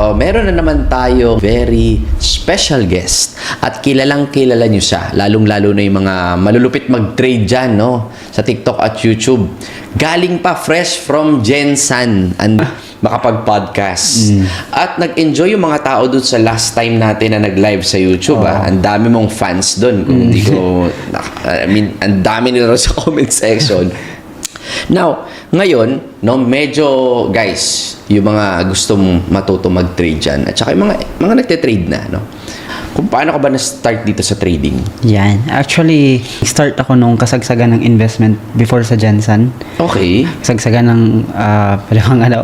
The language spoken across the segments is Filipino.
So, meron na naman tayo very special guest. At kilalang kilala nyo siya. Lalong-lalo na yung mga malulupit mag-trade dyan, no? Sa TikTok at YouTube. Galing pa fresh from Jensen and makapag-podcast. At nag-enjoy yung mga tao doon sa last time natin na nag-live sa YouTube. Ang dami mong fans doon. Kung hindi ko... I mean, ang dami nila sa comment section. Now, ngayon, no, medyo, guys, yung mga gustong matuto mag-trade dyan, at saka yung mga nagte-trade na, no? Kung paano ka ba na-start dito sa trading? Yan. Actually, start ako nung kasagsagan ng investment before sa Jensen. Okay. Kasagsagan ng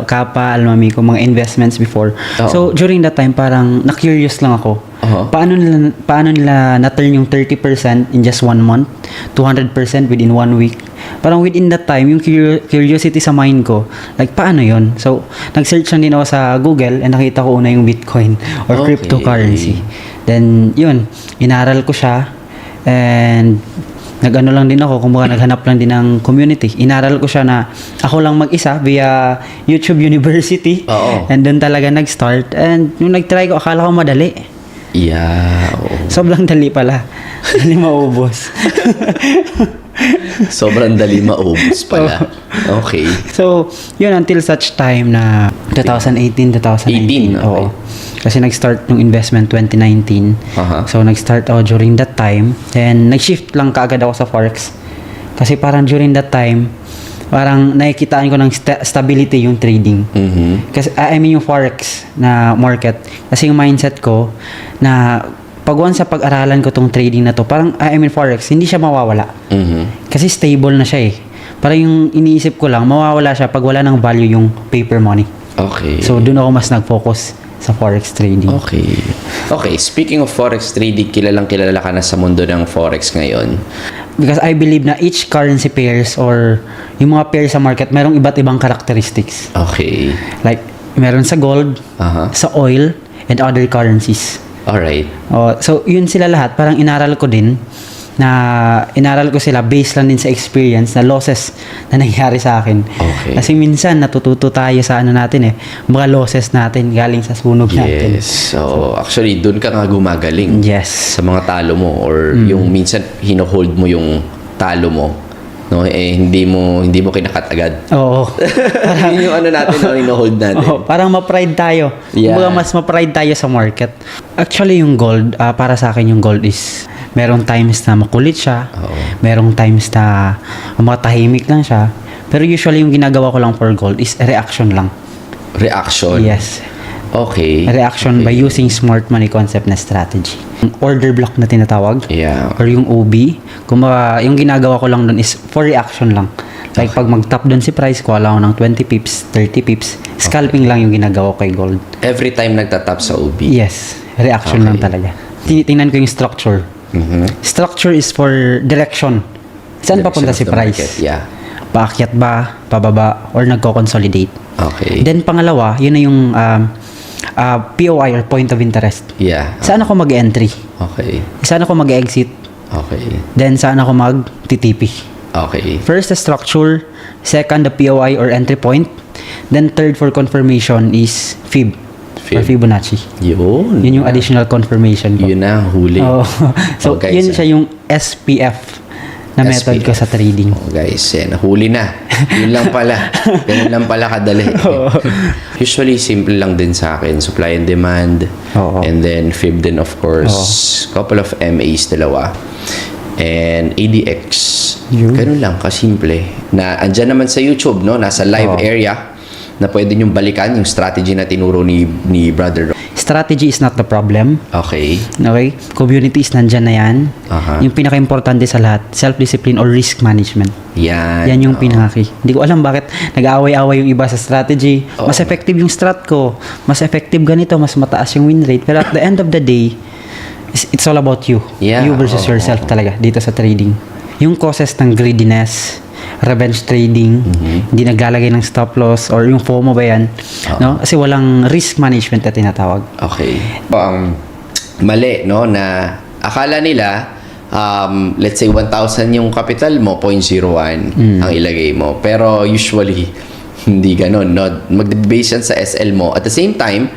Kappa, Almamico, mga investments before. Oo. So, during that time, parang na-curious lang ako. Paano nila na-turn yung 30% in just 1 month, 200% within 1 week. Parang within that time, yung curiosity sa mind ko, like, paano yon? So, nag-search lang din ako sa Google and nakita ko una yung Bitcoin or cryptocurrency. Then, yun, inaral ko siya and nag-ano lang din ako, kumbaga naghanap lang din ng community. Inaral ko siya na ako lang mag-isa via YouTube University. Oo. And doon talaga nag-start. And yung nag-try ko, akala ko madali. Yeah. Sobrang dali pala. Dali maubos. Sobrang dali maubos pala. Okay. So, yun until such time na 2018. 18, okay. Oo. Kasi nag-start yung investment 2019. So, nag-start ako during that time. Then, nag-shift lang kaagad ako sa Forex. Kasi parang during that time, parang nakikitaan ko ng stability yung trading. Kasi, I mean yung Forex na market. Kasi yung mindset ko na pag once sa pag-aralan ko tong trading na to, parang, I mean Forex, hindi siya mawawala. Kasi stable na siya eh. Parang yung iniisip ko lang, mawawala siya pag wala ng value yung paper money. Okay. So, doon ako mas nag-focus sa Forex trading. Okay. Okay, speaking of Forex trading, kilalang kilala ka na sa mundo ng Forex ngayon. Because I believe na each currency pairs or yung mga pairs sa market, merong iba't ibang characteristics. Okay. Like, meron sa gold, sa oil, and other currencies. Alright. So, yun sila lahat. Parang inaral ko sila based lang din sa experience na losses na nangyari sa akin. Okay. Kasi minsan natututo tayo sa ano natin mga losses natin galing sa sunog natin. Yes. So, actually, dun ka nga gumagaling. Yes. Sa mga talo mo or yung minsan hino-hold mo yung talo mo. No, hindi mo kinakat agad. Oo. Yun yung ano natin, no, hino-hold natin. Parang ma-pride tayo. Yeah. Kumbaga mas ma-pride tayo sa market. Actually, yung gold, para sa akin yung gold is merong times na makulit siya. Merong times na matahimik lang siya. Pero usually yung ginagawa ko lang for gold is reaction lang. Reaction? Yes. Okay. Reaction by using smart money concept na strategy. Order block na tinatawag. Yeah. Or yung OB. Kumbaga, yung ginagawa ko lang doon is for reaction lang. Like pag mag-top doon si price, kuha lang ako ng 20 pips, 30 pips. Scalping lang yung ginagawa ko kay gold. Every time nagtatap sa OB? Yes. Reaction lang talaga. Tinitingnan ko yung structure. Structure is for direction. Saan papunta si price? Yeah. Paakyat ba, pababa, or nagko-consolidate. Okay. Then pangalawa, yun na yung POI or point of interest. Yeah. Saan ako mag-entry? Okay. Saan ako mag-exit? Okay. Then saan ako mag-TTP? Okay. First, the structure. Second, the POI or entry point. Then third for confirmation is Fib. Or Fibonacci. Yun. Yun yung additional confirmation ko. Yun na, huli. So, okay, yun siya yung SPF na method ko sa trading. Guys, huli na. Yun lang pala. Ganun lang pala kadali. Usually, simple lang din sa akin. Supply and demand. And then, Fib din, of course. Couple of MAs, dalawa. And ADX. Ganun lang, kasimple. Na, andyan naman sa YouTube, no? Nasa live area na pwede nyong balikan yung strategy na tinuro ni Brother Ron. Strategy is not the problem. Okay. Okay? Community is nandyan na yan. Yung pinaka-importante sa lahat, self-discipline or risk management. Yan. Yan yung pinaki. Hindi ko alam bakit nag-aaway-away yung iba sa strategy. Mas effective yung strat ko. Mas effective ganito, mas mataas yung win rate. Pero at the end of the day, it's all about you. Yeah. You versus yourself talaga dito sa trading. Yung causes ng greediness, revenge trading, hindi naglalagay ng stop loss or yung FOMO ba yan, no? Kasi walang risk management na tinatawag. Okay. Mali, no, na akala nila let's say 1,000 yung capital mo, 0.01 ang ilagay mo. Pero usually hindi ganoon, no? Mag-base yan sa SL mo. At the same time,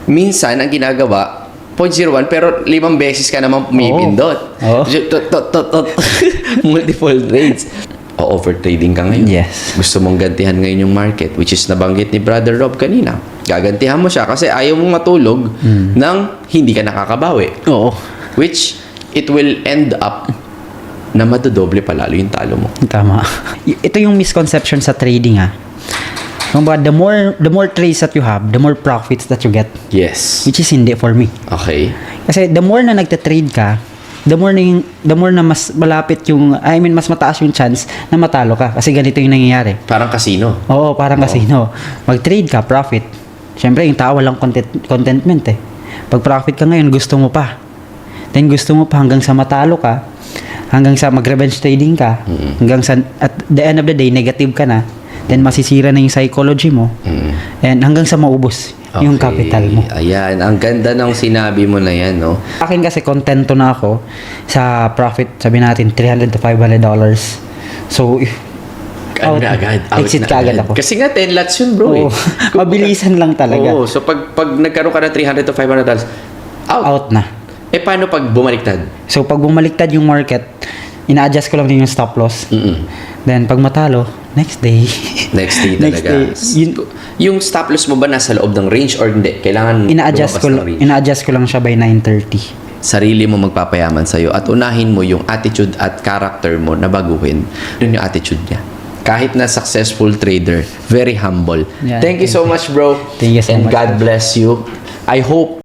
minsan, ang ginagawa, 0.01, pero 5 beses ka naman pumipindot. Oo. Multiple trades. O overtrading ka ngayon. Yes. Gusto mong gantihan ngayon yung market, which is nabanggit ni Brother Rob kanina. Gagantihan mo siya kasi ayaw mong matulog nang hindi ka nakakabawi. Oo. Which, it will end up na madodoble pa lalo yung talo mo. Tama. Ito yung misconception sa trading Kung ba, the more trades that you have, the more profits that you get. Yes. Which is hindi for me. Okay. Kasi the more na nagte-trade ka, the more na mas malapit mas mataas yung chance na matalo ka. Kasi ganito yung nangyayari. Parang casino. Oo, parang casino. Mag-trade ka, profit. Siyempre, yung tao walang contentment Pag profit ka ngayon, gusto mo pa. Then gusto mo pa hanggang sa matalo ka, hanggang sa mag-revenge trading ka, hanggang sa at the end of the day, negative ka na. Then masisira na yung psychology mo. And hanggang sa maubos yung capital mo. Ayan, ang ganda ng sinabi mo na yan, no? Akin kasi kontento na ako sa profit, sabi natin $300 to $500. So, Ano na agad? Out exit na ka agad ako. Kasi nga 10 lots yun, bro. Oo. Mabilisan lang talaga. Oo, so pag nagkaroon ka ng $300 to $500, Out na. paano pag bumaliktad? So, pag bumaliktad yung market, ina-adjust ko lang din yung stop loss. Then, pag matalo, next day. Next day Next talaga. day. Yung stop loss mo ba nasa loob ng range or hindi? Kailangan Ina-adjust ko lang siya by 9:30. Sarili mo magpapayaman sa'yo at unahin mo yung attitude at character mo na baguhin. Yun yung attitude niya. Kahit na successful trader, very humble. Yeah, thank you so much, bro. Thank you so and much. God bless you. I hope